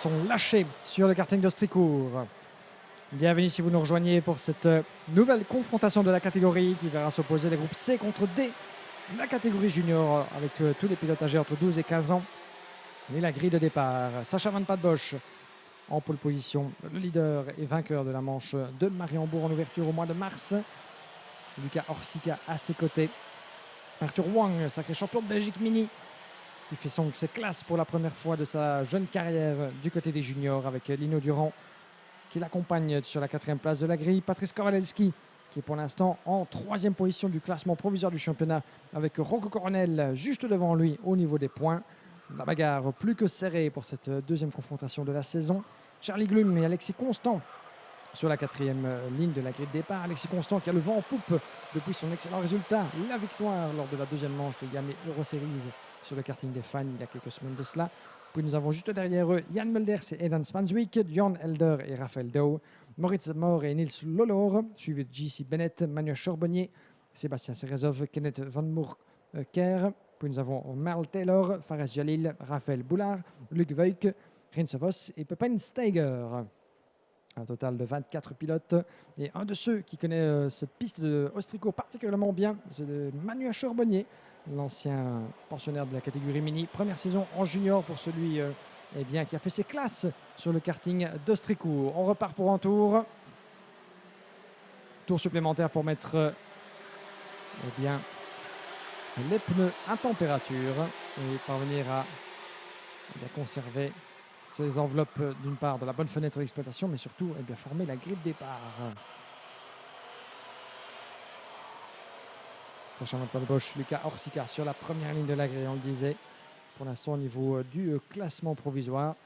sont lâchés sur le karting de Stricourt. Bienvenue si vous nous rejoignez pour cette nouvelle confrontation de la catégorie qui verra s'opposer les groupes C contre D. La catégorie junior avec tous les pilotes âgés entre 12 et 15 ans. Et la grille de départ. Sacha Van Pattebosch en pole position, le leader et vainqueur de la manche de Mariembourg en ouverture au mois de mars. Luca Orsica à ses côtés. Arthur Wang, sacré champion de Belgique mini, qui fait ses classes pour la première fois de sa jeune carrière du côté des juniors avec Lino Durand qui l'accompagne sur la 4e place de la grille. Patrice Kowalewski qui est pour l'instant en 3e position du classement provisoire du championnat avec Rocco Coronel juste devant lui au niveau des points. La bagarre plus que serrée pour cette deuxième confrontation de la saison. Charlie Glum et Alexis Constant sur la 4e ligne de la grille de départ. Alexis Constant qui a le vent en poupe depuis son excellent résultat, la victoire lors de la deuxième manche de Yamé Euro Series sur le karting des fans il y a quelques semaines de cela. Puis nous avons juste derrière eux Jan Mulders et Eden Spanswick, Jan Elder et Raphaël Dow, Moritz Moore et Nils Lolor, suivi de J.C. Bennett, Manuel Charbonnier, Sébastien Serezov, Kenneth Van Moerker. Puis nous avons Merle Taylor, Fares Jalil, Raphaël Boulard, Luc Veuk, Rins Vos et Pepin Steiger. Un total de 24 pilotes. Et un de ceux qui connaît cette piste de Ostrico particulièrement bien, c'est Manuel Charbonnier, l'ancien pensionnaire de la catégorie mini. Première saison en junior pour celui qui a fait ses classes sur le karting d'Ostricourt. On repart pour un tour. Tour supplémentaire pour mettre les pneus à température et parvenir à conserver ces enveloppes d'une part de la bonne fenêtre d'exploitation, mais surtout former la grille de départ. Sacha Van Pattebosch, Luca Orsica sur la première ligne de la grille, on le disait. Pour l'instant, au niveau du classement provisoire,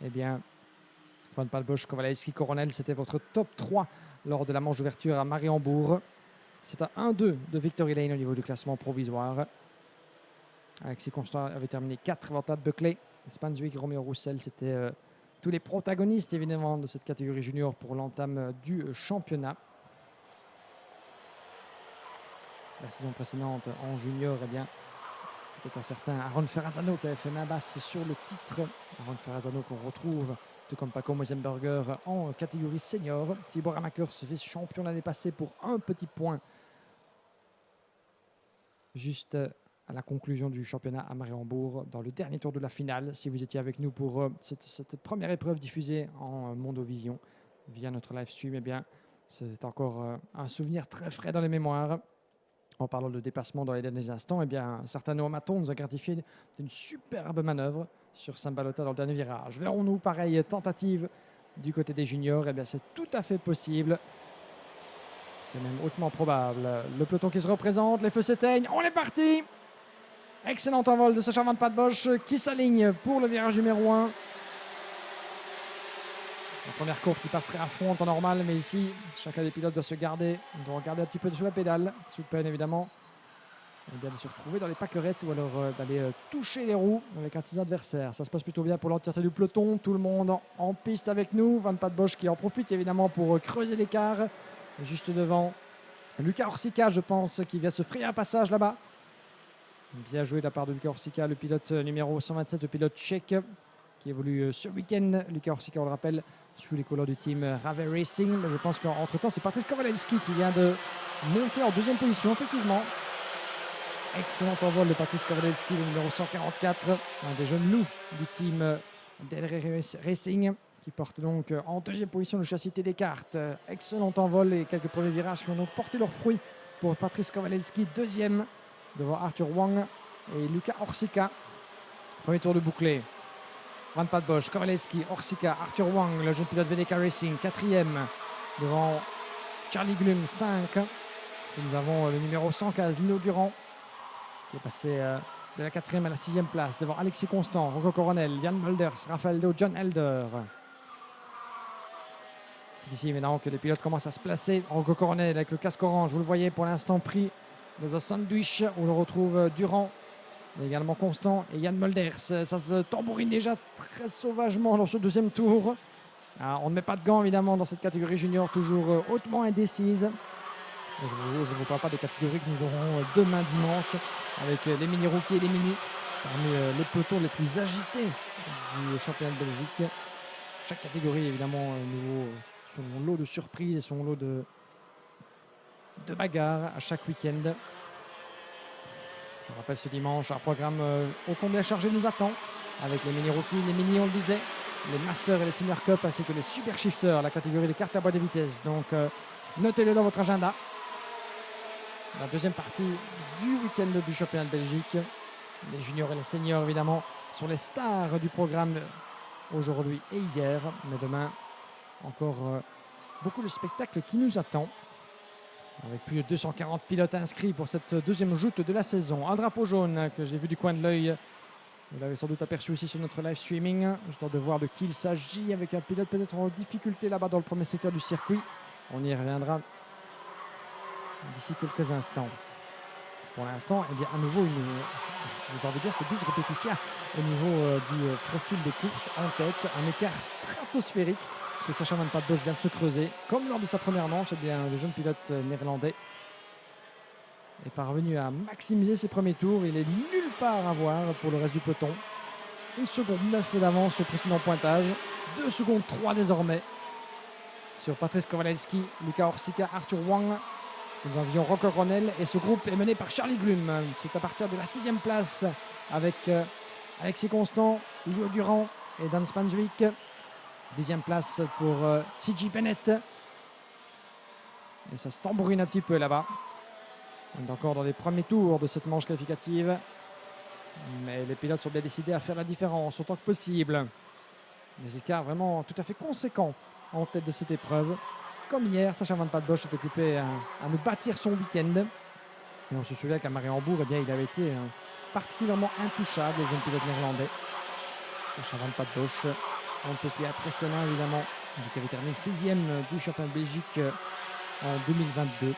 Van Pattebosch, Kowalewski, Coronel, c'était votre top 3 lors de la manche d'ouverture à Mariembourg. C'est à 1-2 de Victory Lane au niveau du classement provisoire. Alexis Constant avait terminé 4 avant Todd Buckley. Spanswick, Romeo Roussel, c'était tous les protagonistes évidemment de cette catégorie junior pour l'entame du championnat. La saison précédente en junior, c'était un certain Aaron Ferrazzano qui avait fait main basse sur le titre. Aaron Ferrazzano qu'on retrouve, tout comme Paco Moisenberger, en catégorie senior. Tibor Ramakers, vice-champion l'année passée pour un petit point. Juste à la conclusion du championnat à Mariembourg, dans le dernier tour de la finale. Si vous étiez avec nous pour cette première épreuve diffusée en Mondovision via notre live stream, c'est encore un souvenir très frais dans les mémoires. En parlant de dépassement dans les derniers instants, un certain Noah Maton nous a gratifié d'une superbe manœuvre sur Saint-Balota dans le dernier virage. Verrons-nous pareille tentative du côté des juniors? C'est tout à fait possible. C'est même hautement probable. Le peloton qui se représente, les feux s'éteignent, on est parti! Excellent envol de Sacha Van Pattebosch qui s'aligne pour le virage numéro 1. La première courbe qui passerait à fond en temps normal, mais ici, chacun des pilotes doit se garder, doit regarder un petit peu sous la pédale, sous peine évidemment de se retrouver dans les pâquerettes ou alors d'aller toucher les roues avec un de ses adversaires. Ça se passe plutôt bien pour l'entièreté du peloton, tout le monde en piste avec nous. Van Pattebosch qui en profite évidemment pour creuser l'écart, juste devant Luca Orsica, je pense, qui vient se frayer un passage là-bas. Bien joué de la part de Luca Orsica, le pilote numéro 127, le pilote tchèque qui évolue ce week-end. Luca Orsica, on le rappelle, sous les couleurs du team Rave Racing. Mais je pense qu'entre-temps, c'est Patrice Kowalewski qui vient de monter en 2e position, effectivement. Excellent envol de Patrice Kowalewski, le numéro 144, un des jeunes loups du team Delray Racing, qui porte donc en 2e position le châssis TD Kart. Excellent envol et quelques premiers virages qui ont donc porté leurs fruits pour Patrice Kowalewski, 2e devant Arthur Wang et Luca Orsica. Premier tour de bouclé. Van Pattebosch, Kowalewski, Orsica, Arthur Wang, le jeune pilote VDK Racing, 4e devant Charlie Glum, 5. Et nous avons le numéro 115, Lino Durand, qui est passé de la 4e à la 6e place devant Alexis Constant, Rocco Coronel, Jan Mulders, Raphaël Dow, Jan Elder. C'est ici maintenant que les pilotes commencent à se placer. Rocco Coronel avec le casque orange, vous le voyez pour l'instant pris dans un sandwich où l'on retrouve Durand, mais également Constant et Jan Mulders. Ça se tambourine déjà très sauvagement dans ce 2e tour. On ne met pas de gants évidemment dans cette catégorie junior, toujours hautement indécise. Je ne vous parle pas des catégories que nous aurons demain dimanche avec les mini-rookies et les mini, parmi les pelotons les plus agités du championnat de Belgique. chaque catégorie, évidemment, son lot de surprises et son lot de bagarres à chaque week-end. Je rappelle ce dimanche, un programme ô combien chargé nous attend, avec les mini-rookies, les mini, on le disait, les Masters et les Senior Cup, ainsi que les Super Shifters, la catégorie des cartes à bois de vitesse. Donc, notez-le dans votre agenda. La deuxième partie du week-end du championnat de Belgique. Les juniors et les seniors, évidemment, sont les stars du programme aujourd'hui et hier. Mais demain, encore beaucoup de spectacles qui nous attendent. Avec plus de 240 pilotes inscrits pour cette deuxième joute de la saison. Un drapeau jaune que j'ai vu du coin de l'œil. Vous l'avez sans doute aperçu ici sur notre live streaming. Je tente de voir de qui il s'agit, avec un pilote peut-être en difficulté là-bas dans le premier secteur du circuit. On y reviendra d'ici quelques instants. Pour l'instant, eh bien, à nouveau, j'ai envie de dire, c'est bis repetitia au niveau du profil des courses en tête. Un écart stratosphérique que Sacha Van Papenburg vient de se creuser. Comme lors de sa première manche, eh bien, le jeune pilote néerlandais est parvenu à maximiser ses premiers tours. Il est nulle part à voir pour le reste du peloton. 1 seconde 9 d'avance au précédent pointage. 2 secondes 3 désormais sur Patrice Kowalewski, Luca Orsica, Arthur Wang. Nous avions Rocco Ronel et ce groupe est mené par Charlie Glum. C'est à partir de la 6e place avec Alexis Constant, Leo Durand et Dan Spanswick. 10e place pour CJ Bennett. Et ça se tambourine un petit peu là-bas. On est encore dans les premiers tours de cette manche qualificative. Mais les pilotes sont bien décidés à faire la différence autant que possible. Des écarts vraiment tout à fait conséquents en tête de cette épreuve. Comme hier, Sacha Van Papenburg est occupé à nous bâtir son week-end. Et on se souvient qu'à Mariembourg, eh bien, il avait été particulièrement intouchable, le jeune pilote néerlandais. Sacha Van Papenburg, un peu plus impressionnant évidemment, qui avait terminé 6e du championnat de Belgique en 2022.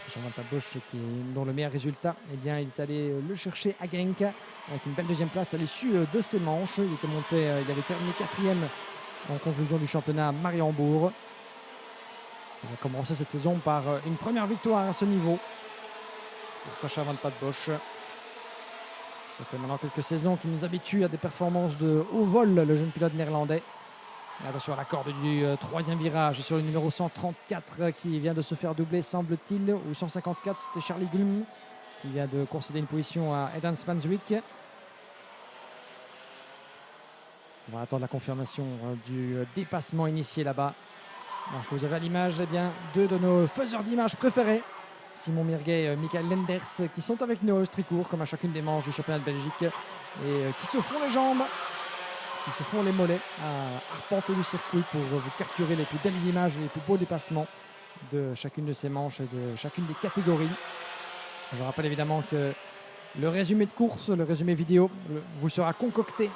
Sacha Van Papenburg, dont le meilleur résultat, eh bien, il est allé le chercher à Genk avec une belle deuxième place à l'issue de ses manches. Il avait terminé 4e en conclusion du championnat à Mariembourg. Il a commencé cette saison par une première victoire à ce niveau pour Sacha Van Papenburg. Ça fait maintenant quelques saisons qu'il nous habitue à des performances de haut vol, le jeune pilote néerlandais. Et attention à la corde du 3e virage sur le numéro 134 qui vient de se faire doubler, semble-t-il, ou 154, c'était Charlie Glum qui vient de concéder une position à Edan Spanswick. On va attendre la confirmation du dépassement initié là-bas. Alors que vous avez à l'image, eh bien, deux de nos faiseurs d'images préférés, Simon Mirguet et Michael Lenders, qui sont avec nous au Stricourt, comme à chacune des manches du championnat de Belgique, et qui se font les jambes, qui se font les mollets à arpenter le circuit pour vous capturer les plus belles images et les plus beaux dépassements de chacune de ces manches et de chacune des catégories. Je rappelle évidemment que le résumé de course, le résumé vidéo, vous sera concocté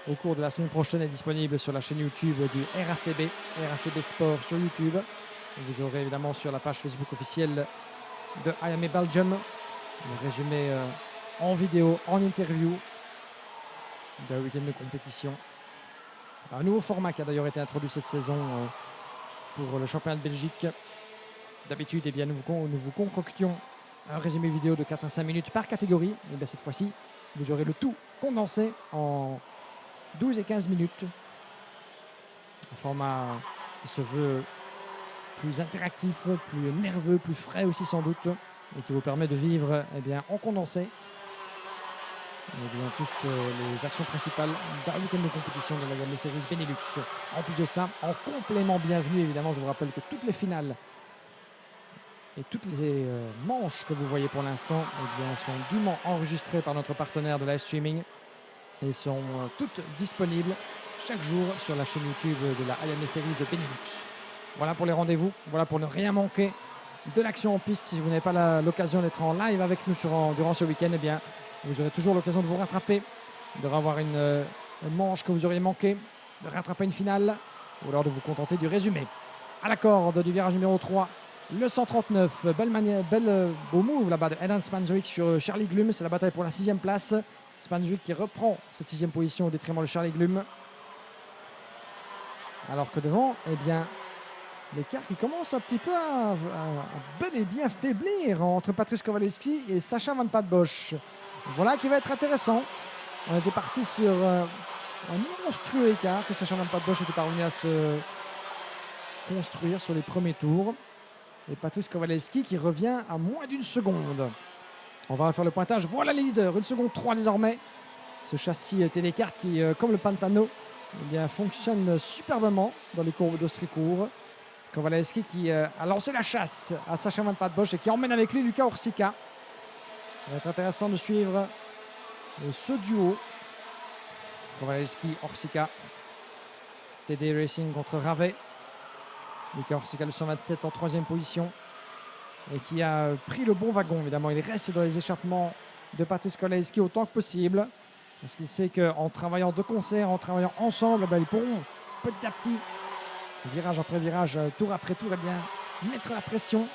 au cours de la semaine prochaine, est disponible sur la chaîne YouTube du RACB Sport sur YouTube. Et vous aurez évidemment sur la page Facebook officielle de IAME Belgium le résumé en vidéo, en interview d'un week-end de compétition. Un nouveau format qui a d'ailleurs été introduit cette saison pour le championnat de Belgique. D'habitude, eh bien, nous vous concoctions un résumé vidéo de 4 à 5 minutes par catégorie. Et bien, cette fois-ci, vous aurez le tout condensé en 12 et 15 minutes. Un format qui se veut plus interactif, plus nerveux, plus frais aussi sans doute, et qui vous permet de vivre eh bien, en condensé toutes les actions principales d'un week-end de compétition de la IAME Series Benelux. En plus de ça, en complément bienvenu, évidemment, je vous rappelle que toutes les finales et toutes les manches que vous voyez pour l'instant eh bien, sont dûment enregistrées par notre partenaire de live streaming et sont toutes disponibles chaque jour sur la chaîne YouTube de la IAME Series Benelux. Voilà pour les rendez-vous, voilà pour ne rien manquer de l'action en piste. Si vous n'avez pas l'occasion d'être en live avec nous durant ce week-end, eh bien, vous aurez toujours l'occasion de vous rattraper, de revoir une manche que vous auriez manqué, de rattraper une finale, ou alors de vous contenter du résumé. À la corde du virage numéro 3, le 139, beau move là-bas de Edan Spanswick sur Charlie Glum. C'est la bataille pour la 6e place. Spanswick qui reprend cette 6e position au détriment de Charlie Glum. Alors que devant, eh bien, l'écart qui commence un petit peu à bel et bien faiblir entre Patrice Kowalewski et Sacha Van Papenburg. Voilà qui va être intéressant. On était parti sur Un monstrueux écart que Sacha Van Poppel était parvenu à se construire sur les premiers tours. Et Patrice Kowalewski qui revient à moins d'une seconde. On va faire le pointage. Voilà les leaders. 1 seconde 3 désormais. Ce châssis Télécart qui, comme le Pantano, eh bien, fonctionne superbement dans les courbes d'Austricourt. Kowalewski qui a lancé la chasse à Sacha Van Poppel et qui emmène avec lui Luca Orsica. Ça va être intéressant de suivre ce duo. Kowalewski, Orsica. TD Racing contre Ravet. Luca Orsica, le 127 en 3e position. Et qui a pris le bon wagon, évidemment. Il reste dans les échappements de Patrice Kowalewski autant que possible. Parce qu'il sait qu'en travaillant de concert, en travaillant ensemble, ils pourront petit à petit, virage après virage, tour après tour, mettre la pression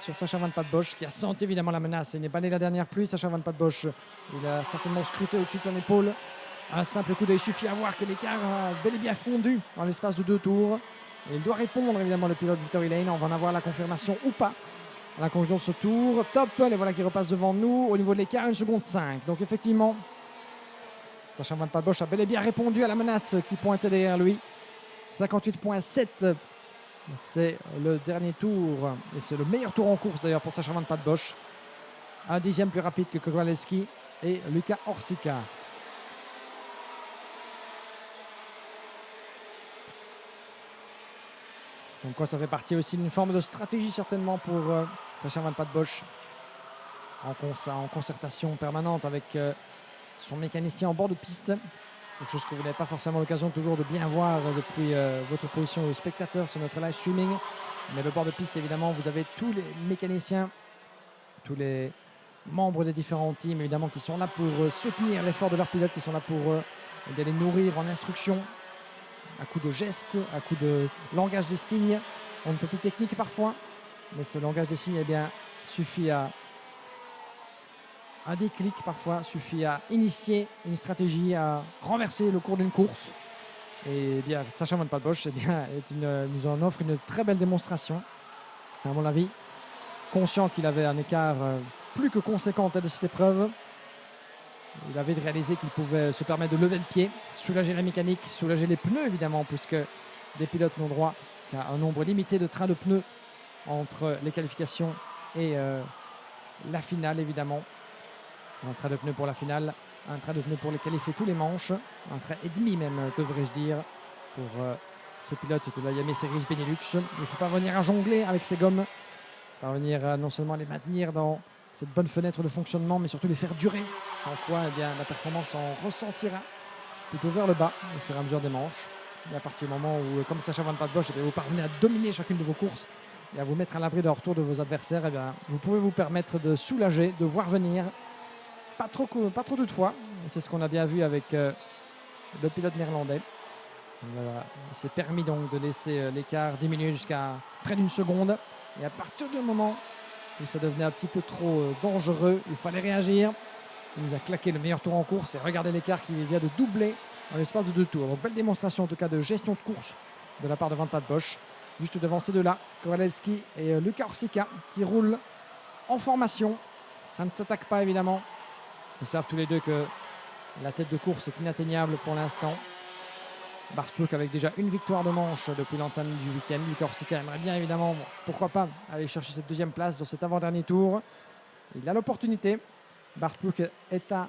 sur Sacha Van Poppel, qui a senti évidemment la menace. Il n'est pas né la dernière pluie, Sacha Van Poppel. Il a certainement scruté au-dessus de son épaule. Un simple coup d'œil suffit à voir que l'écart a bel et bien fondu dans l'espace de 2 tours. Et il doit répondre évidemment le pilote Victory Lane. On va en avoir la confirmation ou pas à la conclusion de ce tour. Top, et voilà qui repasse devant nous. Au niveau de l'écart, 1 seconde 5. Donc effectivement, Sacha Van Poppel a bel et bien répondu à la menace qui pointait derrière lui. 58,7. C'est le dernier tour. Et c'est le meilleur tour en course d'ailleurs pour Sacha Van Poppel. 1 dixième plus rapide que Kowalewski et Luca Orsica. Donc quoi, ça fait partie aussi d'une forme de stratégie certainement pour Sacha Van Poppel, en concertation permanente avec son mécanicien en bord de piste. Quelque chose que vous n'avez pas forcément l'occasion toujours de bien voir depuis votre position de spectateur sur notre live streaming. Mais le bord de piste, évidemment, vous avez tous les mécaniciens, tous les membres des différents teams, évidemment, qui sont là pour soutenir l'effort de leurs pilotes, qui sont là pour les nourrir en instruction, à coup de gestes, à coup de langage des signes. On ne peut plus technique parfois, mais ce langage des signes suffit à un déclic parfois, suffit à initier une stratégie, à renverser le cours d'une course. Et bien Sacha Van Poppel nous en offre une très belle démonstration, à mon avis. Conscient qu'il avait un écart plus que conséquent en tête de cette épreuve, il avait réalisé qu'il pouvait se permettre de lever le pied, soulager la mécanique, soulager les pneus évidemment, puisque des pilotes n'ont droit qu'à un nombre limité de trains de pneus entre les qualifications et la finale évidemment. Un train de pneus pour la finale, un train de pneus pour les qualifier tous les manches, un train et demi même devrais-je dire pour ces pilotes de la Yamaha Series Benelux. Il ne faut pas venir à jongler avec ces gommes, parvenir non seulement à les maintenir dans cette bonne fenêtre de fonctionnement, mais surtout les faire durer, sans quoi la performance en ressentira plutôt vers le bas au fur et à mesure des manches. Et à partir du moment où, comme Sacha Van Poppel, vous parvenez à dominer chacune de vos courses et à vous mettre à l'abri de retour de vos adversaires, vous pouvez vous permettre de soulager, de voir venir. Pas trop toutefois, c'est ce qu'on a bien vu avec le pilote néerlandais. Il s'est permis donc de laisser l'écart diminuer jusqu'à près d'1 seconde. Et à partir du moment où ça devenait un petit peu trop dangereux, il fallait réagir. Il nous a claqué le meilleur tour en course et regardez l'écart qui vient de doubler dans l'espace de 2 tours. Donc belle démonstration en tout cas de gestion de course de la part de Van Poppel. Juste devant ces deux-là, Kowalewski et Luca Orsica qui roulent en formation. Ça ne s'attaque pas évidemment. Ils savent tous les deux que la tête de course est inatteignable pour l'instant. Bart Ploeg avec déjà une victoire de manche depuis l'entame du week-end. Luca Orsica aimerait bien évidemment, pourquoi pas, aller chercher cette 2e place dans cet avant-dernier tour. Il a l'opportunité. Bart Ploeg est à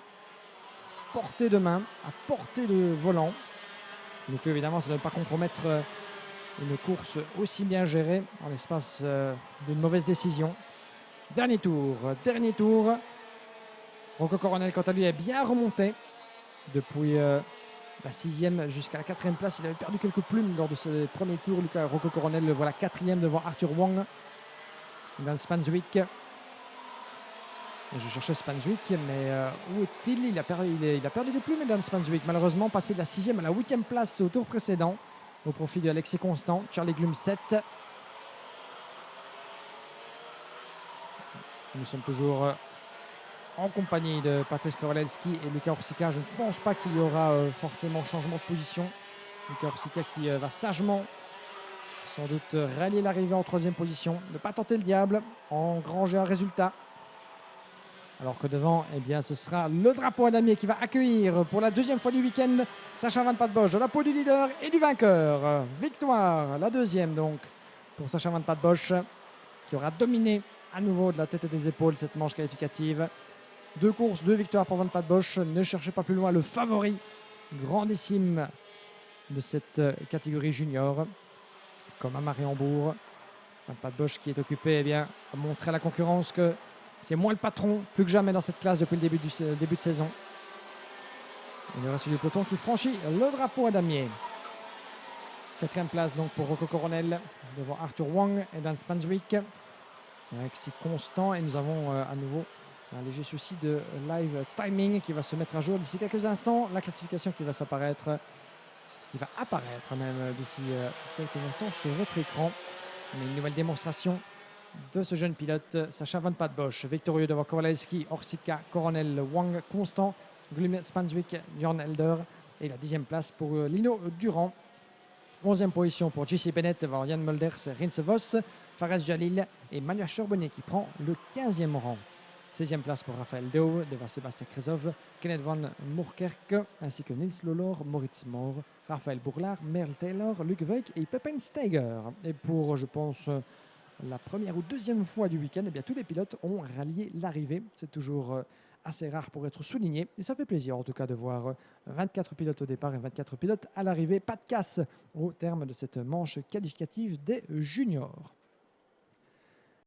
portée de main, à portée de volant. Donc évidemment, ça ne doit pas compromettre une course aussi bien gérée en l'espace d'une mauvaise décision. Dernier tour. Rocco Coronel, quant à lui, est bien remonté depuis la 6e jusqu'à la 4e place. Il avait perdu quelques plumes lors de ce premier tour. Rocco Coronel le voilà 4e devant Arthur Wong dans le Spanswick. Et je cherchais Spanswick, mais où est-il? Il a perdu des plumes dans le Spanswick. Malheureusement, passé de la 6e à la 8e place au tour précédent au profit de Alexis Constant. Charlie Glum 7. Nous sommes toujours en compagnie de Patrice Kowalewski et Luca Orsica. Je ne pense pas qu'il y aura forcément changement de position. Luca Orsica qui va sagement sans doute rallier l'arrivée en 3e position. Ne pas tenter le diable, engranger un résultat. Alors que devant, eh bien, ce sera le drapeau à damier qui va accueillir pour la deuxième fois du week-end Sacha Van Patten-Bosch, de la peau du leader et du vainqueur. Victoire, la deuxième donc pour Sacha Van Patten-Bosch qui aura dominé à nouveau de la tête et des épaules cette manche qualificative. 2 courses, 2 victoires pour Van Patten-Bosch. Ne cherchez pas plus loin le favori grandissime de cette catégorie junior, comme à Mariembourg. Van Patten-Bosch qui est occupé à montrer à la concurrence que c'est moi le patron, plus que jamais dans cette classe depuis le début de saison. Et le reste du peloton qui franchit le drapeau à damier. 4e place donc pour Rocco Coronel devant Arthur Wang et Dan Spanswick. Avec ses constants, et nous avons à nouveau un léger souci de live timing qui va se mettre à jour d'ici quelques instants. La classification qui va apparaître même d'ici quelques instants sur votre écran. Mais une nouvelle démonstration de ce jeune pilote, Sacha Van Patten-Bosch, victorieux devant Kowalski, Orsika, Coronel, Wang, Constant, Glum, Spanswick, Björn Elder et la 10e place pour Lino Durand. 11e position pour JC Bennett devant Jan Mulders, Rins Vos, Fares Jalil et Manuel Charbonnier qui prend le 15e rang. 16e place pour Raphaël Deo devant Sébastien Krezov, Kenneth Van Moerkerk ainsi que Nils Lollor, Moritz Mohr, Raphaël Bourlard, Merle Taylor, Luc Voigt et Pepin Steiger. Et pour, je pense, la première ou deuxième fois du week-end, eh bien, tous les pilotes ont rallié l'arrivée. C'est toujours assez rare pour être souligné. Et ça fait plaisir en tout cas de voir 24 pilotes au départ et 24 pilotes à l'arrivée. Pas de casse au terme de cette manche qualificative des juniors.